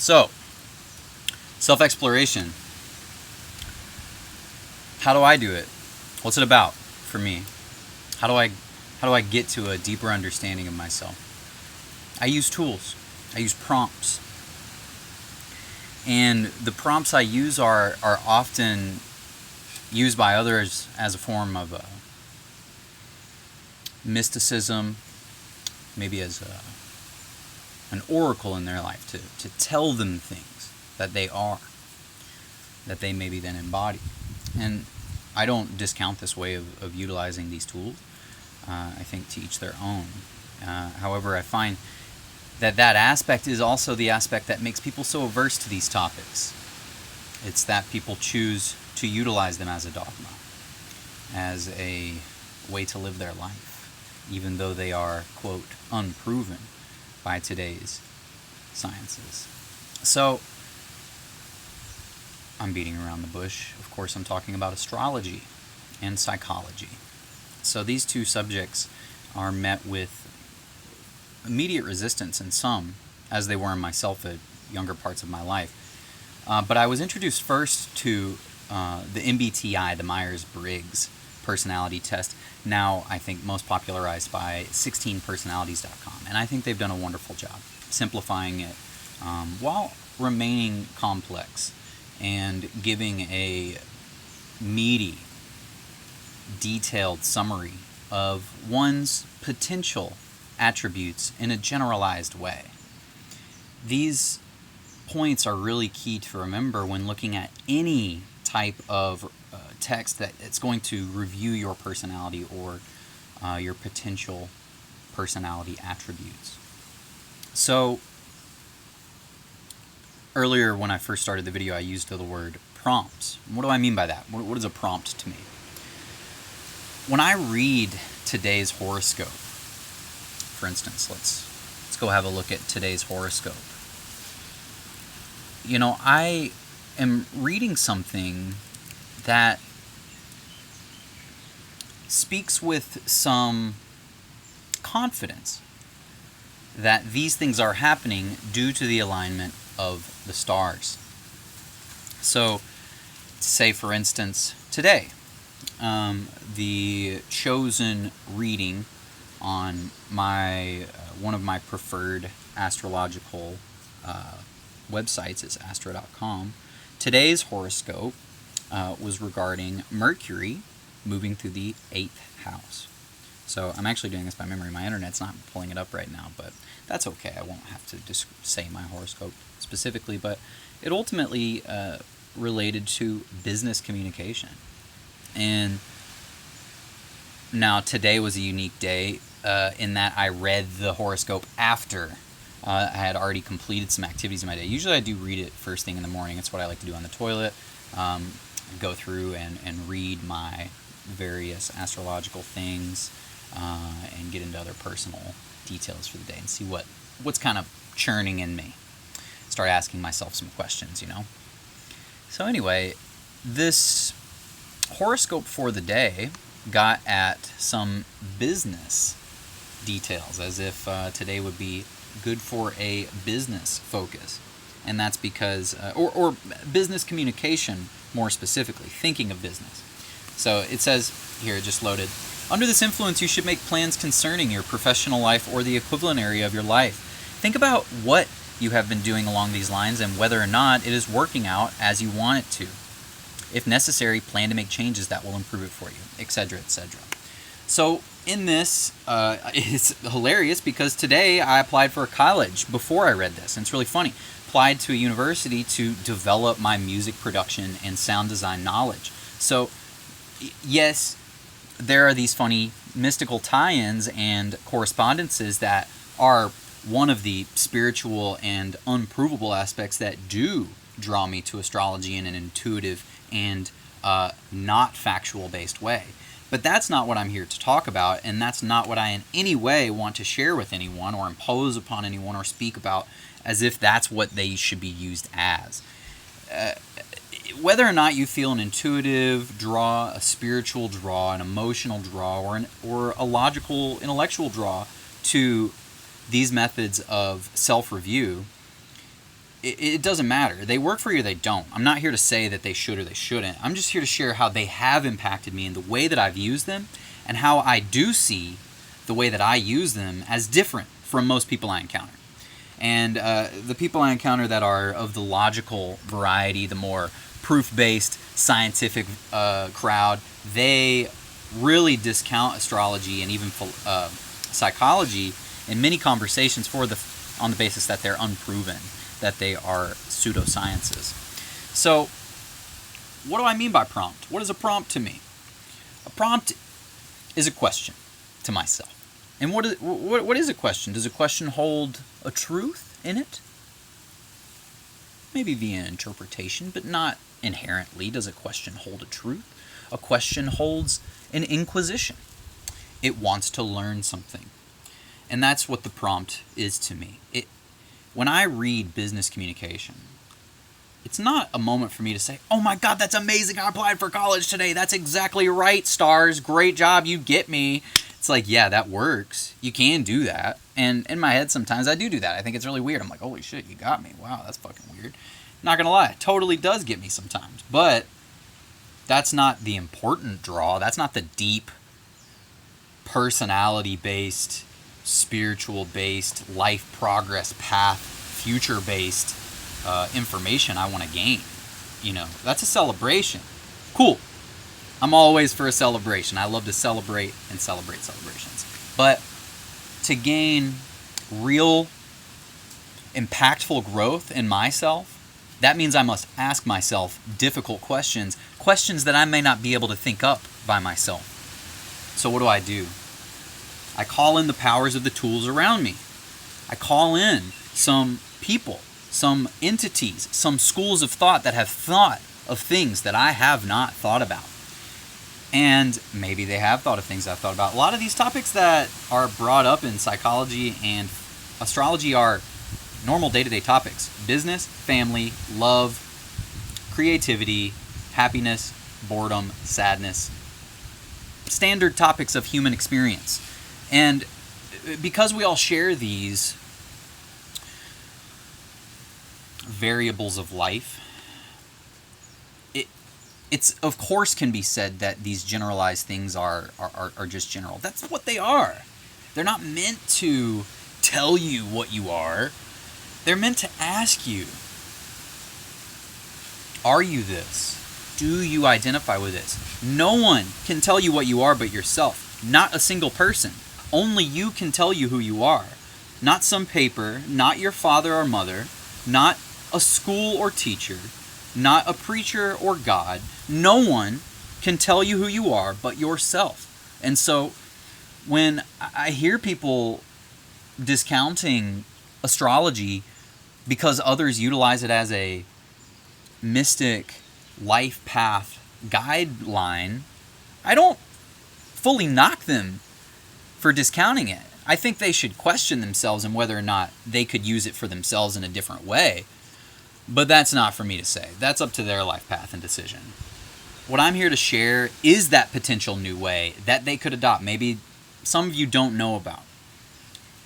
So, self-exploration. How do I do it? What's it about for me? How do I get to a deeper understanding of myself? I use tools. I use prompts. And the prompts I use are often used by others as a form of mysticism, maybe as an oracle in their life to tell them things that they are, that they maybe then embody. And I don't discount this way of utilizing these tools. I think to each their own. However, I find that aspect is also the aspect that makes people so averse to these topics. It's that people choose to utilize them as a dogma, as a way to live their life, even though they are, quote, unproven by today's sciences. So, I'm beating around the bush. Of course, I'm talking about astrology and psychology. So these two subjects are met with immediate resistance in some, as they were in myself at younger parts of my life. But I was introduced first to the MBTI, the Myers-Briggs personality test, now I think most popularized by 16personalities.com. And I think they've done a wonderful job simplifying it while remaining complex and giving a meaty, detailed summary of one's potential attributes in a generalized way. These points are really key to remember when looking at any type of text that it's going to review your personality or your potential personality attributes. So earlier when I first started the video, I used the word prompts. What do I mean by that? What is a prompt to me? When I read today's horoscope, for instance, let's go have a look at today's horoscope. You know, I am reading something that speaks with some confidence that these things are happening due to the alignment of the stars. So, say for instance, today, the chosen reading on my one of my preferred astrological websites is astro.com. Today's horoscope was regarding Mercury moving through the 8th house. So I'm actually doing this by memory. My internet's not pulling it up right now, but that's okay. I won't have to just say my horoscope specifically, but it ultimately related to business communication. And now today was a unique day in that I read the horoscope after I had already completed some activities in my day. Usually I do read it first thing in the morning. It's what I like to do on the toilet. Go through and read my various astrological things and get into other personal details for the day and see what's kind of churning in me. Start asking myself some questions, you know. So anyway, this horoscope for the day got at some business details, as if today would be good for a business focus. And that's because, or business communication more specifically, thinking of business. So it says here, it just loaded, under this influence you should make plans concerning your professional life or the equivalent area of your life. Think about what you have been doing along these lines and whether or not it is working out as you want it to. If necessary, plan to make changes that will improve it for you, etc., etc. So in this, it's hilarious because today I applied for a college before I read this, and it's really funny. Applied to a university to develop my music production and sound design knowledge. So yes, there are these funny mystical tie-ins and correspondences that are one of the spiritual and unprovable aspects that do draw me to astrology in an intuitive and not factual-based way. But that's not what I'm here to talk about, and that's not what I in any way want to share with anyone or impose upon anyone or speak about as if that's what they should be used as. Whether or not you feel an intuitive draw, a spiritual draw, an emotional draw, or a logical, intellectual draw to these methods of self-review it doesn't matter. They work for you or they don't. I'm not here to say that they should or they shouldn't. I'm just here to share how they have impacted me in the way that I've used them, and how I do see the way that I use them as different from most people I encounter. And the people I encounter that are of the logical variety, the more proof-based, scientific crowd, they really discount astrology and even psychology in many conversations on the basis that they're unproven, that they are pseudosciences. So, what do I mean by prompt? What is a prompt to me? A prompt is a question to myself. And what is a question? Does a question hold a truth in it? Maybe via interpretation, but not inherently does a question hold a truth. A question holds an inquisition. It wants to learn something. And that's what the prompt is to me. When I read business communication, it's not a moment for me to say, oh my God, that's amazing, I applied for college today. That's exactly right, stars. Great job, you get me. It's like, yeah, that works. You can do that. And in my head, sometimes I do that. I think it's really weird. I'm like, holy shit, you got me. Wow, that's fucking weird. Not gonna lie, it totally does get me sometimes. But that's not the important draw. That's not the deep, personality-based, spiritual-based, life progress path, future-based information I want to gain. That's a celebration. Cool. I'm always for a celebration. I love to celebrate and celebrate celebrations. But to gain real, impactful growth in myself, that means I must ask myself difficult questions that I may not be able to think up by myself. So what do? I call in the powers of the tools around me. I call in some people, some entities, some schools of thought that have thought of things that I have not thought about. And maybe they have thought of things I've thought about. A lot of these topics that are brought up in psychology and astrology are normal day-to-day topics. Business, family, love, creativity, happiness, boredom, sadness. Standard topics of human experience. And because we all share these variables of life, it's of course can be said that these generalized things are just general. That's what they are. They're not meant to tell you what you are. They're meant to ask you, are you this? Do you identify with this? No one can tell you what you are but yourself. Not a single person. Only you can tell you who you are. Not some paper, not your father or mother, not a school or teacher, not a preacher or God. No one can tell you who you are but yourself. And so when I hear people discounting astrology because others utilize it as a mystic life path guideline, I don't fully knock them for discounting it. I think they should question themselves and whether or not they could use it for themselves in a different way. But that's not for me to say. That's up to their life path and decision. What I'm here to share is that potential new way that they could adopt. Maybe some of you don't know about.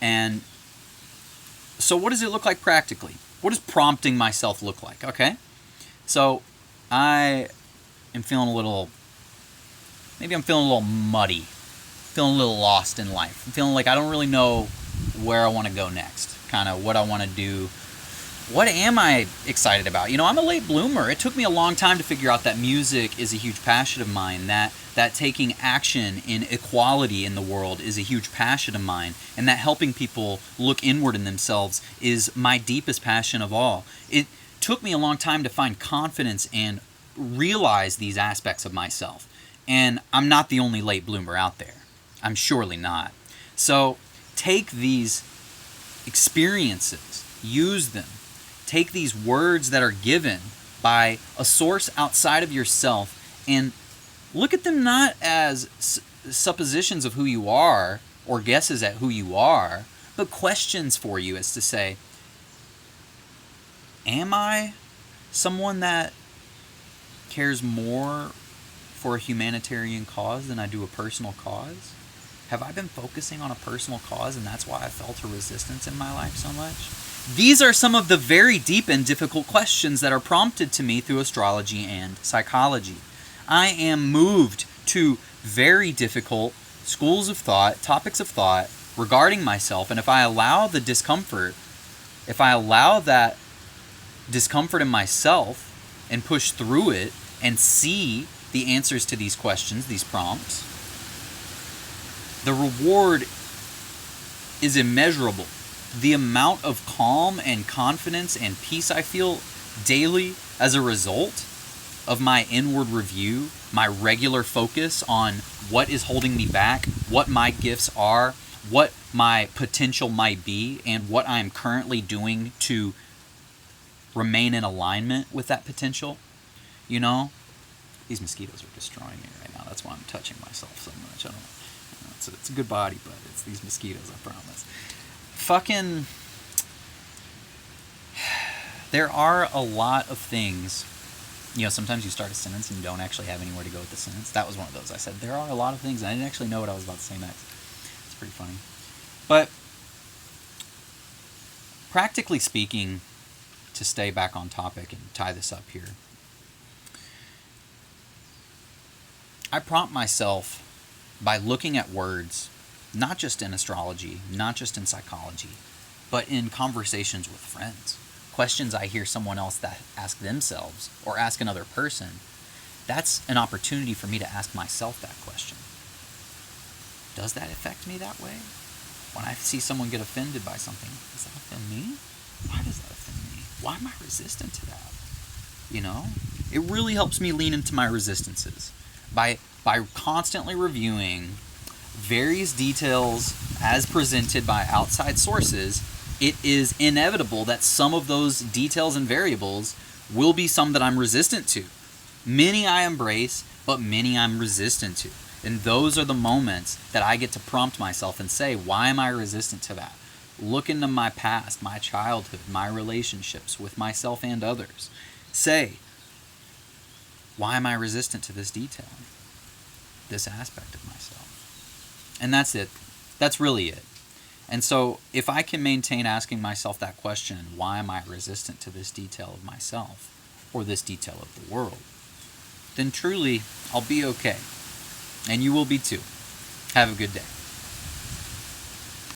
And so what does it look like practically? What does prompting myself look like? Okay. So I am feeling a little muddy, feeling a little lost in life. I'm feeling like I don't really know where I want to go next, kind of what I want to do. What am I excited about? I'm a late bloomer. It took me a long time to figure out that music is a huge passion of mine, that taking action in equality in the world is a huge passion of mine, and that helping people look inward in themselves is my deepest passion of all. It took me a long time to find confidence and realize these aspects of myself. And I'm not the only late bloomer out there. I'm surely not. So take these experiences, use them. Take these words that are given by a source outside of yourself and look at them not as suppositions of who you are or guesses at who you are, but questions for you as to say, am I someone that cares more for a humanitarian cause than I do a personal cause? Have I been focusing on a personal cause and that's why I felt a resistance in my life so much? These are some of the very deep and difficult questions that are prompted to me through astrology and psychology. I am moved to very difficult schools of thought, topics of thought regarding myself, and if I allow the discomfort, if I allow that discomfort in myself and push through it and see the answers to these questions, these prompts, the reward is immeasurable. The amount of calm and confidence and peace I feel daily as a result of my inward review, my regular focus on what is holding me back, what my gifts are, what my potential might be, and what I'm currently doing to remain in alignment with that potential. You know, these mosquitoes are destroying me right now. That's why I'm touching myself so much. I don't know. It's a good body, but it's these mosquitoes, I promise. Fucking, there are a lot of things. You know, sometimes you start a sentence and you don't actually have anywhere to go with the sentence. That was one of those. I said, there are a lot of things, and I didn't actually know what I was about to say next. It's pretty funny. But, practically speaking, to stay back on topic and tie this up here, I prompt myself by looking at words, not just in astrology, not just in psychology, but in conversations with friends. Questions I hear someone else that ask themselves or ask another person, that's an opportunity for me to ask myself that question. Does that affect me that way? When I see someone get offended by something, does that offend me? Why does that offend me? Why am I resistant to that? You know? It really helps me lean into my resistances by constantly reviewing various details as presented by outside sources. It is inevitable that some of those details and variables will be some that I'm resistant to. Many I embrace, but many I'm resistant to. And those are the moments that I get to prompt myself and say, why am I resistant to that? Look into my past, my childhood, my relationships with myself and others. Say, why am I resistant to this detail? This aspect of myself. And that's it. That's really it. And so if I can maintain asking myself that question, why am I resistant to this detail of myself or this detail of the world, then truly I'll be okay. And you will be too. Have a good day.